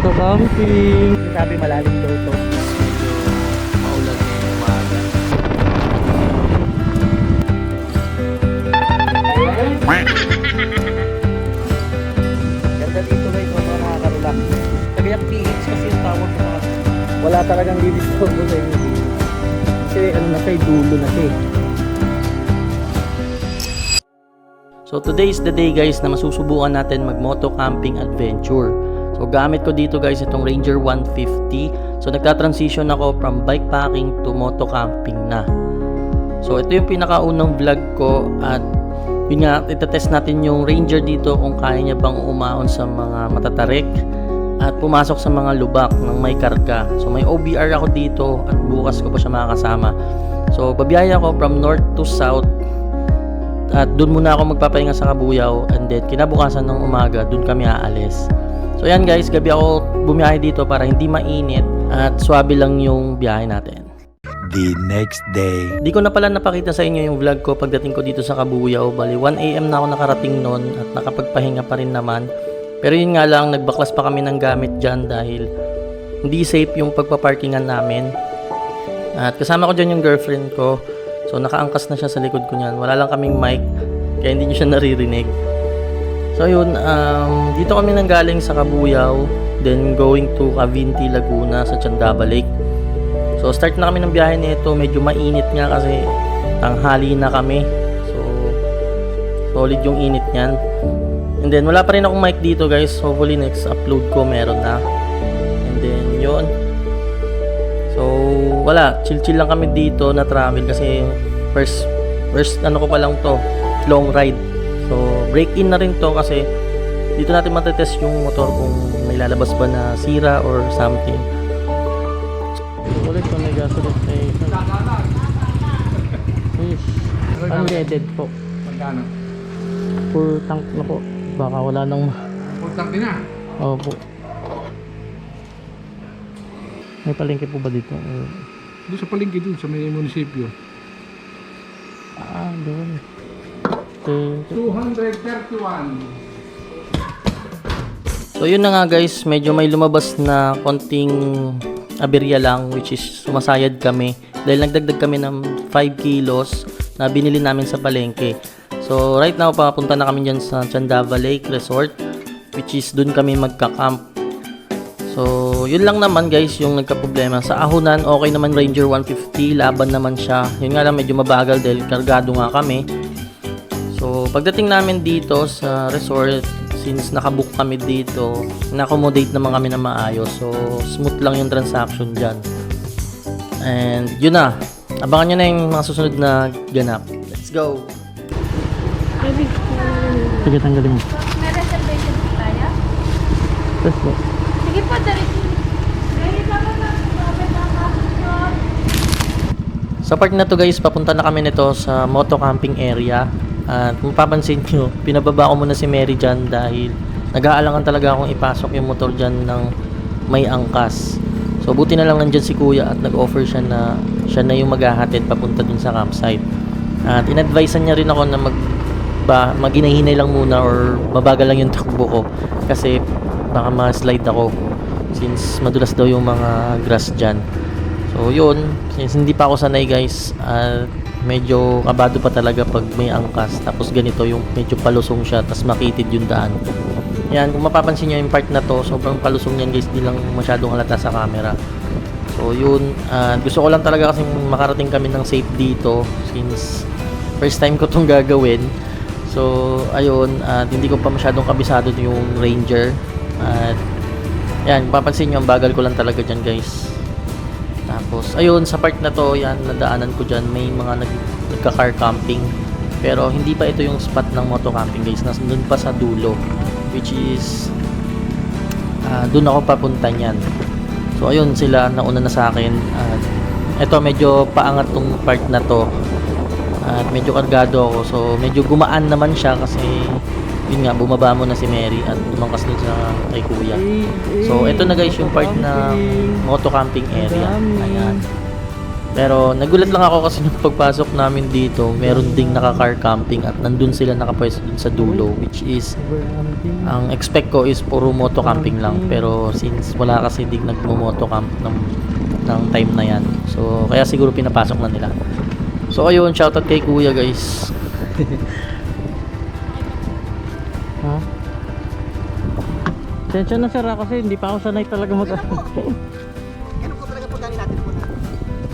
Moto camping. Sabi malalim daw to. Maulan ngayong umaga. Ganda dito guys, mga nakaka-relax. Kagayak PH kasi yung tawag ng mga... Wala talagang didisturb mo sa inyo. Kasi ano na siya, dulo na siya. So today is the day guys na masusubukan natin mag moto camping adventure. So gamit ko dito guys itong Ranger 150. So nagta-transition ako from bikepacking to moto camping na. So ito yung pinakaunang vlog ko at yun nga, itatest natin yung Ranger dito kung kaya niya bang umahon sa mga matatarik at pumasok sa mga lubak ng may karga. So may OBR ako dito at bukas ko pa siya makakasama. So babiyaya ako from north to south at doon muna ako magpapahinga sa Kabuyao and then kinabukasan ng umaga doon kami aalis. So yan guys, gabi ako bumiyahe dito para hindi mainit at swabe lang yung biyahe natin. The next day. Di ko na pala napakita sa inyo yung vlog ko pagdating ko dito sa Kabuyao. Bali 1 AM na ako nakarating noon at nakapagpahinga pa rin naman. Pero yun nga lang, nagbaklas pa kami ng gamit dyan dahil hindi safe yung pagpaparkingan namin. At kasama ko dyan yung girlfriend ko. So nakaangkas na siya sa likod ko niyan. Wala lang kaming mic kaya hindi niyo siya naririnig. So yun, dito kami nanggaling sa Kabuyao, then going to Cavinti, Laguna sa Candaba Lake. So start na kami ng biyahe nito, medyo mainit nga kasi tanghali na kami. So solid yung init niyan. And then wala pa rin akong mic dito guys. Hopefully next upload ko meron na. And then yun. So wala, chill lang kami dito na travel kasi first ano ko pa lang to, long ride. So break-in na rin to kasi dito natin matetest yung motor kung may lalabas ba na sira or something. Ulit pa may gasoline station. Unleaded po. Magkano? Full tank na po. Baka wala nang... Full tank din na. Opo. May palengke po ba dito? Doon sa palengke dun sa may munisipyo. Doon. 231. So yun na nga guys, medyo may lumabas na konting aberya lang which is sumasayad kami dahil nagdagdag kami ng 5 kilos na binili namin sa palengke. So right now papunta na kami dyan sa Candaba Lake Resort which is dun kami magka-camp. So yun lang naman guys yung nagka-problema. Sa ahonan okay naman Ranger 150, laban naman siya. Yun nga lang medyo mabagal dahil kargado nga kami. So pagdating namin dito sa resort, since nakabook kami dito, na-accommodate naman kami na maayos. So, smooth lang yung transaction dyan. And, yun na. Abangan nyo na yung mga susunod na ganap. Let's go! Sige, tanggalin mo. May reservation po tayo? Let's go. Sige po, diretso. Sa part na to guys, papunta na kami nito sa moto camping area. At kung papansin nyo, pinababa ko muna si Mary dyan dahil nag-aalangan talaga akong ipasok yung motor dyan ng may angkas. So buti na lang nandyan si kuya at nag-offer siya na yung maghahatid papunta dun sa campsite. At in-advisean niya rin ako na maghinay-hinay lang muna or mabagal lang yung takbo ko kasi baka ma-slide ako since madulas daw yung mga grass dyan. So yun, since hindi pa ako sanay guys, medyo kabado pa talaga pag may angkas tapos ganito yung medyo palusong siya tapos makitid yung daan. Yan, kung mapapansin nyo yung part na to, sobrang palusong yan guys, di lang masyadong halata sa camera. So yun, gusto ko lang talaga kasi makarating kami ng safe dito since first time ko itong gagawin. So ayun, hindi ko pa masyadong kabisado yung Ranger. At yan, kung papansin nyo, ang bagal ko lang talaga dyan guys. Tapos, ayun, sa part na to, yan, nadaanan ko dyan, may mga nagka-car camping. Pero, hindi pa ito yung spot ng moto camping, guys. Nandun pa sa dulo. Which is, dun ako papunta niyan. So, ayun, sila, nauna na sa akin. Ito, medyo paangat tong part na to. At medyo kargado ako. So, medyo gumaan naman siya kasi, yun nga, bumaba mo na si Mary at lumangkas din sa kay kuya. So ito na guys yung part ng moto camping area. Ayan. Pero nagulat lang ako kasi nung pagpasok namin dito, meron ding naka-car camping at nandun sila nakapwesto dun sa dulo, which is ang expect ko is puro moto camping lang. Pero since wala kasi ding nagmo-moto camp ng time na yan, so kaya siguro pinapasok na nila. So ayun, shoutout kay kuya guys. Ha? Sensya na sir kasi hindi pa ako sanay talaga mag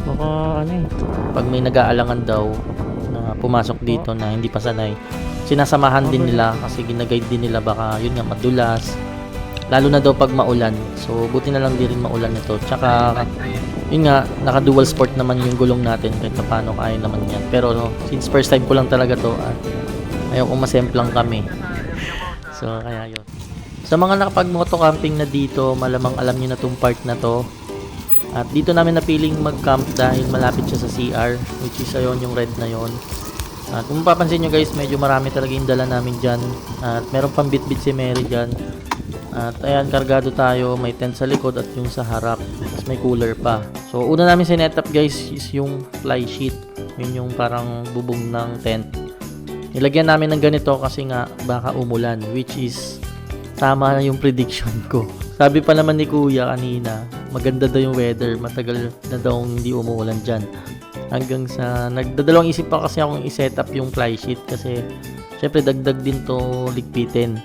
baka ano eh, pag may nag-aalangan daw na pumasok dito na hindi pa sanay, sinasamahan din nila kasi ginaguide din nila, baka yun nga madulas, lalo na daw pag maulan. So buti na lang di rin maulan ito, tsaka yun nga, naka dual sport naman yung gulong natin, kahit paano kaya naman yan. Pero no, since first time ko lang talaga to at ayaw kong masemplang kami, so kaya yun. Sa mga nakapag-moto camping na dito, malamang alam niyo na tong part na to. At dito namin napiling mag-camp dahil malapit siya sa CR, which is ayun yung red na yon. At kung mapapansin nyo guys, medyo marami talaga yung dala namin dyan. At meron pang bit-bit si Mary dyan. At ayan, kargado tayo, may tent sa likod at yung sa harap. Tapos may cooler pa. So una namin sinet-up guys is yung fly sheet. Yun yung parang bubong ng tent. Nilagyan namin ng ganito kasi nga baka umulan, which is tama na yung prediction ko. Sabi pa naman ni kuya kanina, maganda daw yung weather, matagal na daw hindi umuulan dyan. Hanggang sa nagdadalawang isip pa kasi akong i-set up yung fly sheet kasi syempre dagdag din to ligpitin.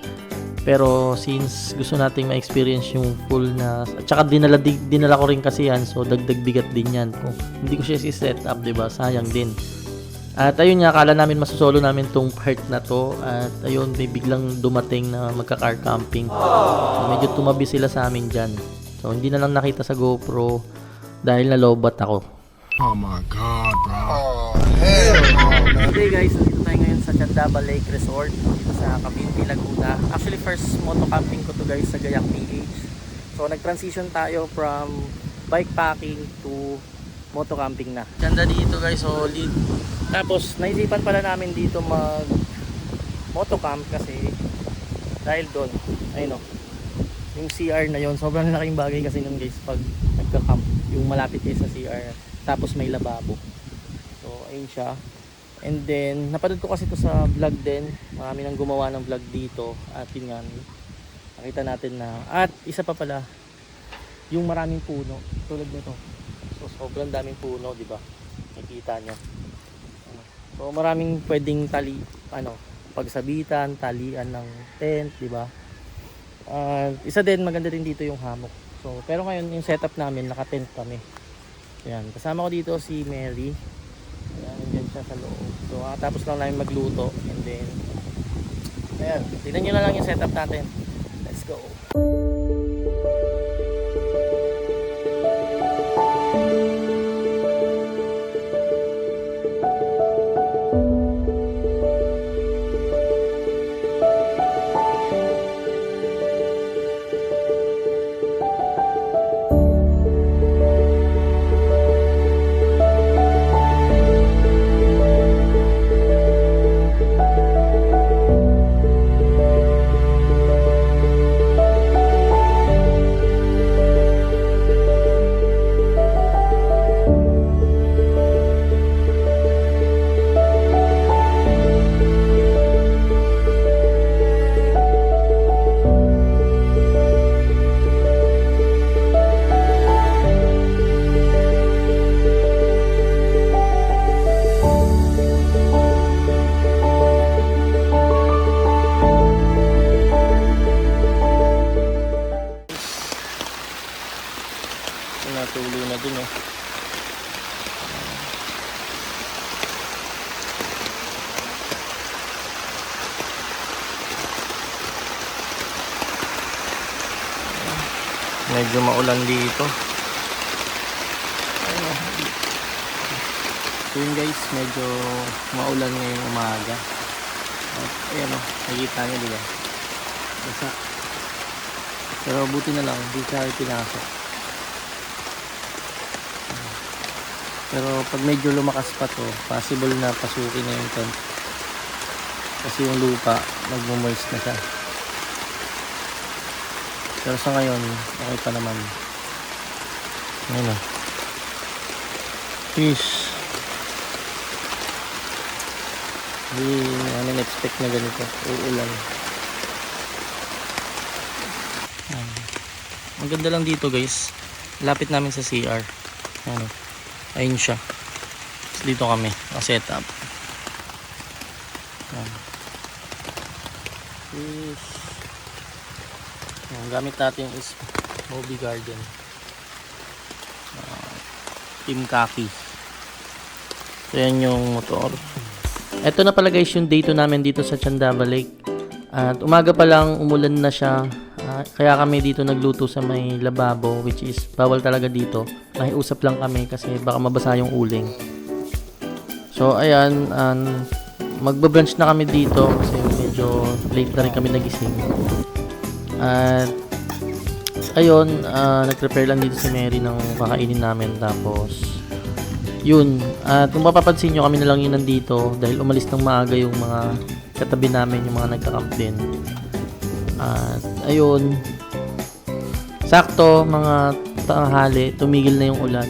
Pero since gusto nating ma-experience yung full na, at saka dinala ko rin kasi yan, so dagdag bigat din yan. Kung hindi ko siya i-set up, diba, sayang din. At ayun nga, akala namin masusolo namin tong part na to. At ayun, may biglang dumating na magka-car camping. So, medyo tumabi sila sa amin dyan. So hindi na lang nakita sa GoPro dahil nalobat ako. Oh my God, bro. Okay guys, nandito tayo ngayon sa Candaba Lake Resort dito sa Cavinti, Laguna. Actually, first moto camping ko to guys sa Gayak PH. So nag-transition tayo from bike packing to moto camping na. Ganda dito guys, solid. Tapos naisipan pala namin dito mag moto camp kasi dahil doon, ayun o, yung CR na yon, sobrang laking bagay kasi nun guys pag nagka-camp, yung malapit kayo sa CR, tapos may lababo. So ayun siya. And then napanood ko kasi to sa vlog din, marami nang gumawa ng vlog dito at yun nga, nakita natin na, at isa pa pala yung maraming puno tulad nito. So sobrang daming puno, di ba? Nakikita nyo. So maraming pwedeng pagsabitan, talian ng tent, di ba? Isa din maganda din dito yung hammock. So pero ngayon yung setup namin, naka-tent kami. Ayan, kasama ko dito si Mary. Ayan, nandiyan siya sa loob. So tapos lang namin magluto and then ayan, tignan nyo na lang yung setup natin. Let's go. Natuloy na din eh. Medyo maulan dito. So yun guys, medyo maulan ngayong umaga. At ayan o, nakikita nyo diba? Basa. Pero buti na lang, hindi siya pinasok. Pero pag medyo lumakas pa to, possible na pasukin na yung tent. Kasi yung lupa, nagmo-moist na siya. Pero sa ngayon, okay pa naman. Ayun o. Fish. Hindi namin expect na ganito. Uulan. Ang ganda lang dito guys. Lapit namin sa CR. Ano, ayun siya. Tapos dito kami. Naka-setup. Fish. Ang gamit natin is Moby Garden. Team Kaki. So yan yung motor. Ito na pala guys yung day 2 namin dito sa Chandava Lake. At umaga pa lang umulan na siya. Kaya kami dito nagluto sa may lababo, which is bawal talaga dito. Nakiusap lang kami kasi baka mabasa yung uling. So ayan, magbabrunch na kami dito kasi medyo late na rin kami nagising. At ayun, nag-prepare lang dito si Mary ng kakainin namin. Tapos yun, at kung mapapansin nyo, kami na lang yun nandito dahil umalis ng maaga yung mga katabi namin, yung mga nagka-camp din. At ayun, sakto mga tanghali, tumigil na yung ulan.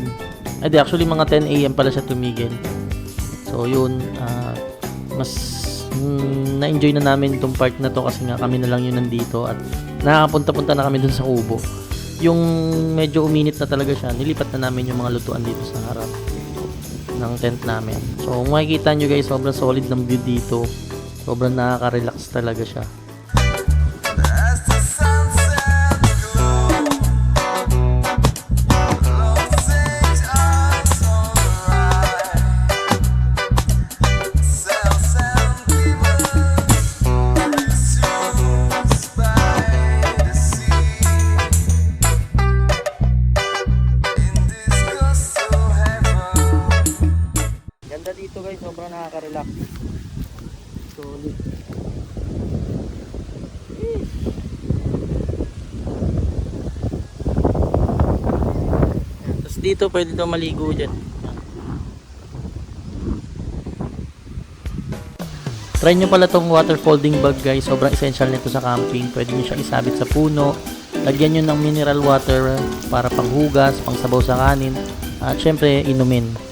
Ay di, actually mga 10 AM pala siya tumigil. So yun, mas na-enjoy na namin itong part na to kasi nga kami na lang yun nandito at nakakapunta-punta na kami dun sa kubo. Yung medyo uminit na talaga siya, nilipat na namin yung mga lutuan dito sa harap ng tent namin. So kung makikita nyo guys, sobrang solid ng view dito. Sobrang nakaka-relax talaga siya. Ganda dito guys, sobrang nakaka-relax. Solid. Tapos dito pwede daw maligo dyan. Try nyo pala tong water folding bag guys. Sobrang essential nito sa camping. Pwede nyo siya isabit sa puno. Lagyan nyo ng mineral water para panghugas, pangsabaw sa kanin. At syempre inumin.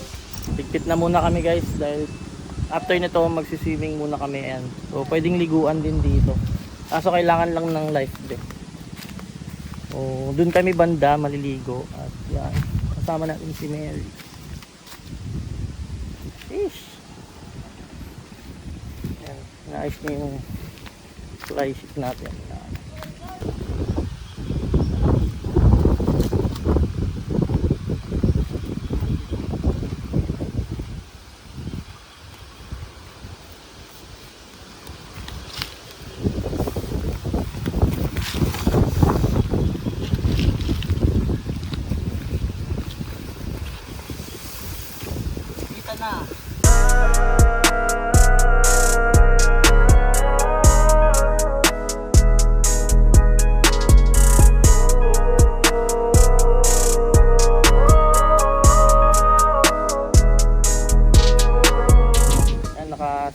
Pigpit na muna kami guys dahil after nito magsiswimming muna kami yan. So pwedeng liguan din dito. Kaso kailangan lang ng life vest. So dun kami banda maliligo at yan. Kasama natin si Mary. Fish. Yan. Naayos niya yung fly sheet natin.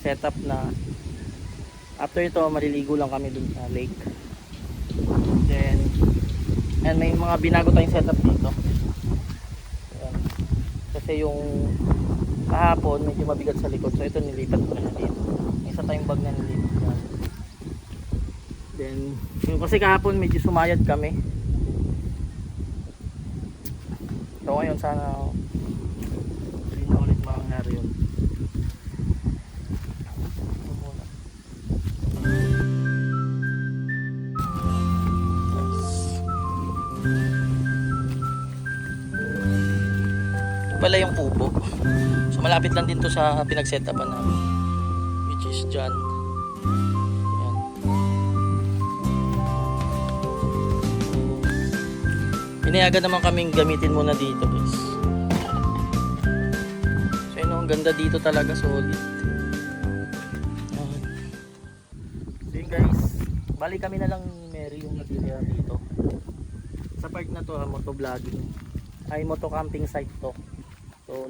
Setup na after ito maliligo lang kami dun sa lake. Then and may mga binago tayong setup dito. Ayan. Kasi yung kahapon medyo mabigat sa likod, so ito nilipat ko na dito. May isa tayong bag na nilipat na. Then yung kasi kahapon medyo sumayad kami, so ngayon sana hindi na ulit mangyari yun. Pala yung kubo. So malapit lang din to sa pinag-setupan namin, which is dyan. Yan. Pinayagan naman kaming gamitin muna dito guys. So yun, ang ganda dito talaga, solid. Yan. So yun guys, bali kami na lang ni Mary yung natitira dito. Sa part na to, motovlogging ay moto camping site to. So,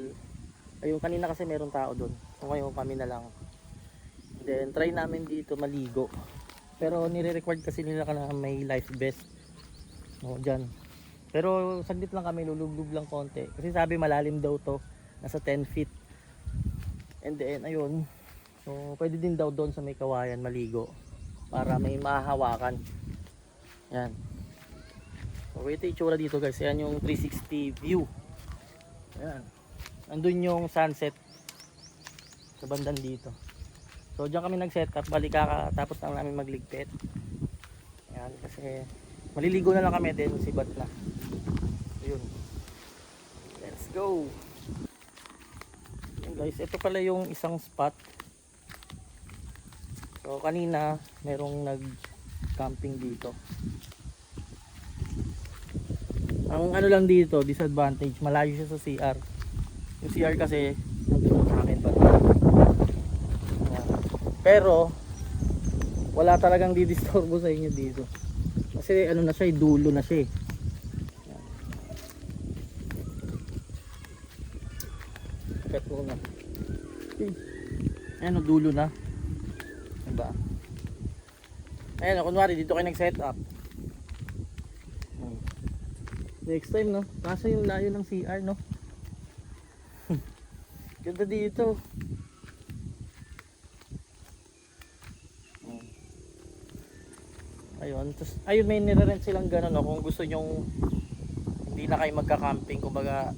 ayun kanina kasi meron tao doon. So ngayon kami na lang. Then try namin dito maligo. Pero nire-record kasi nila na may life vest. No, diyan. Pero saglit lang kami, lulublob lang konti. Kasi sabi malalim daw to. Nasa 10 feet. And then ayun. So pwede din daw doon sa may kawayan maligo para may mahahawakan. Yan. So ito yung itsura dito guys. Yan yung 360 view. Ayan. Nandun yung sunset sa bandang dito. So diyan kami nag-set up. Bali kakatapos lang namin magligpit. Ayan. Kasi maliligo na lang kami din. Sibat na. Ayun. Let's go. Ayan guys. Ito pala yung isang spot. So kanina merong nag-camping dito. Ang ano lang dito, disadvantage, malayo siya sa CR. Yung CR kasi nandun sa akin pa. Pero wala talagang didisturbo sa inyo dito. Kasi ano na siya, dulo na siya. Kat mo na. Ayan, dulo na. Diba? Ayan, kunwari dito kayo nag-set up. Next time, no? Kaso yung layo ng CR, no? Ganda dito. Ayun. Tapos, ayun, may nire-rent silang gano'n, no? Kung gusto nyong hindi na kayo magka-camping, kumbaga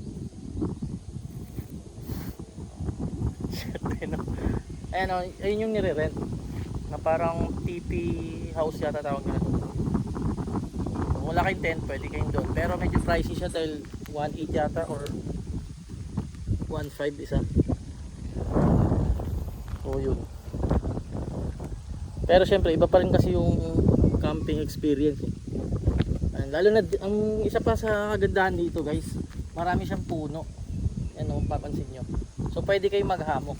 no? Ayan, no? Ayun yung nire-rent na parang TP house yata tawag nila. Kung wala kayong tent, pwede kayong doon. Pero medyo pricey siya dahil 1.8 yata or 1.5 isa. So yun. Pero syempre, iba pa rin kasi yung camping experience. Lalo na, ang isa pa sa kagandahan dito guys, marami siyang puno. Yan o, papansin nyo. So pwede kayong maghamok.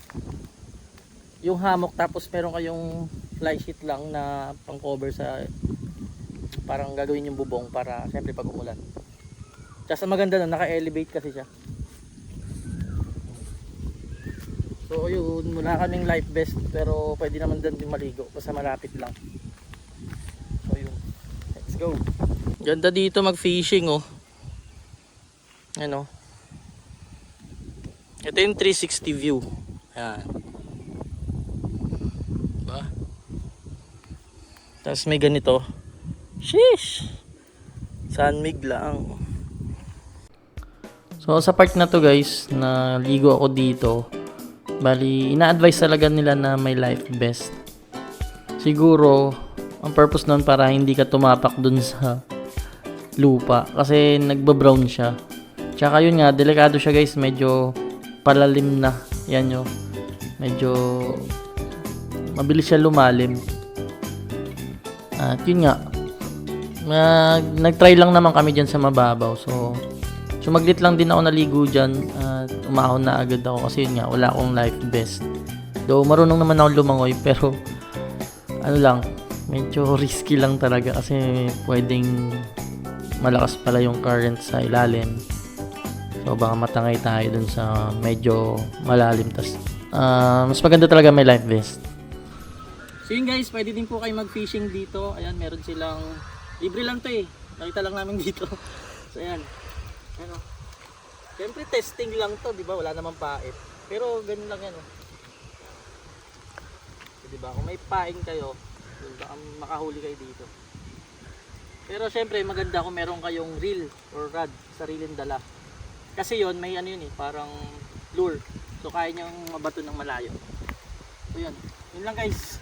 Yung hamok tapos meron kayong fly sheet lang na pang cover sa parang gagawin yung bubong para syempre pag umulan. Kasi maganda na naka-elevate kasi siya. So yun, wala kaming life vest pero pwede naman din maligo basta malapit lang. So yun, let's go. Ganda dito mag-fishing oh. Ano? Ito yung 360 view. Ayan. Diba? Tapos may ganito. Sheesh! Sunmig lang. So sa part na to guys, na ligo ako dito. Bali, ina-advise talaga nila na may life vest. Siguro, ang purpose nun para hindi ka tumapak dun sa lupa. Kasi nagba-brown siya. Tsaka yun nga, delikado siya guys. Medyo palalim na. Yan yun. Medyo mabilis siya lumalim. At yun nga, nag-try lang naman kami dyan sa mababaw. So sumaglit lang din ako naligo dyan at umahon na agad ako kasi yun nga, wala akong life vest. Though marunong naman ako lumangoy pero ano lang, medyo risky lang talaga kasi pwedeng malakas pala yung current sa ilalim. So baka matangay tayo dun sa medyo malalim. Tas, mas maganda talaga may life vest. So yun guys, pwede din po kayo mag-fishing dito. Ayan, meron silang, libre lang to eh. Nakita lang namin dito. So ayan. Ano? Siyempre testing lang to, di ba? Wala namang pait. Pero ganun lang yan, oh. So, di ba? Kung may paing kayo, baka makahuli kayo dito. Pero siyempre maganda kung meron kayong reel or rod, sariling dala. Kasi yon may ano yun eh, parang lure. So kaya nyong mabato ng malayo. So yun. Yun lang guys.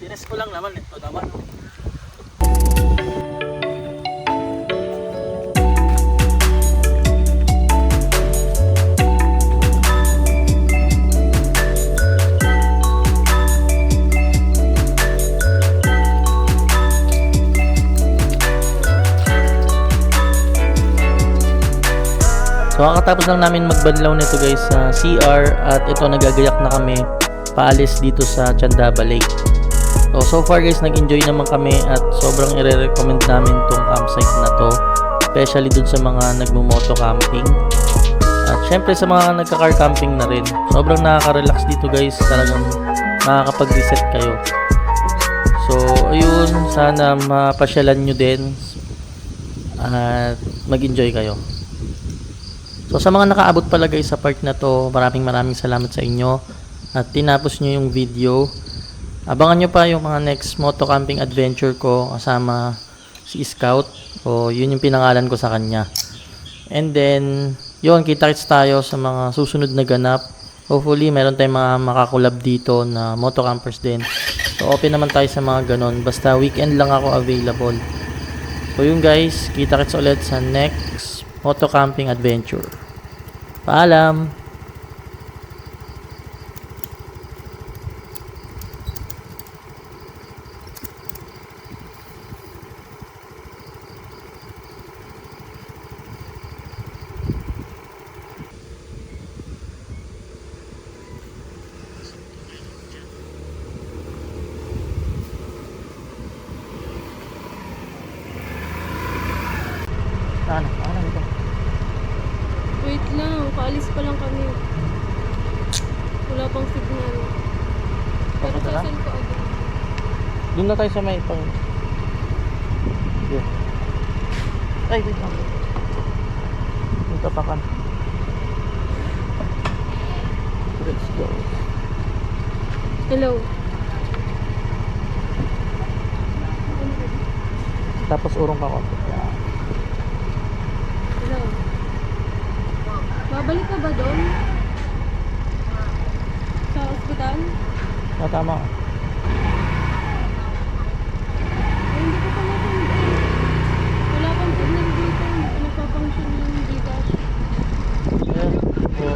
Tines ko lang naman. Ito naman. So kakatapos lang namin magbanlaw nito guys sa CR at ito nagagayak na kami paalis dito sa Chandaba Lake. So far guys nag-enjoy naman kami at sobrang i-recommend namin tong campsite na to, especially dun sa mga nagmo-moto camping at syempre sa mga nagka-car camping na rin. Sobrang nakaka-relax dito guys, talagang nakakapag-reset kayo. So ayun, sana mapasyalan nyo din at mag-enjoy kayo. So sa mga nakaabot pala guys sa part na to, maraming salamat sa inyo at tinapos nyo yung video. Abangan nyo pa yung mga next moto camping adventure ko kasama si Scout, o yun yung pinangalan ko sa kanya. And then yun, kita-kits tayo sa mga susunod na ganap. Hopefully meron tayong mga makakulab dito na moto campers din. So open naman tayo sa mga ganon, basta weekend lang ako available. So yun guys, kita-kits ulit sa next moto camping adventure. Paalam! Ano ito? Wait lang, kaalis pa lang kami. Wala pang signal. Pero Papunta na? sasal ko agad. Doon na tayo sa may pang... Yeah. Ay, wait lang. Yung tapakan. Let's go. Hello. Tapos urong ka konti. Hello. Babalik ka ba doon? Sa ospital? Tama. Ay, hindi ko pa matindi. Wala pang signal dito. Hindi pa nagpapunction yung Gcash. Ayan. So,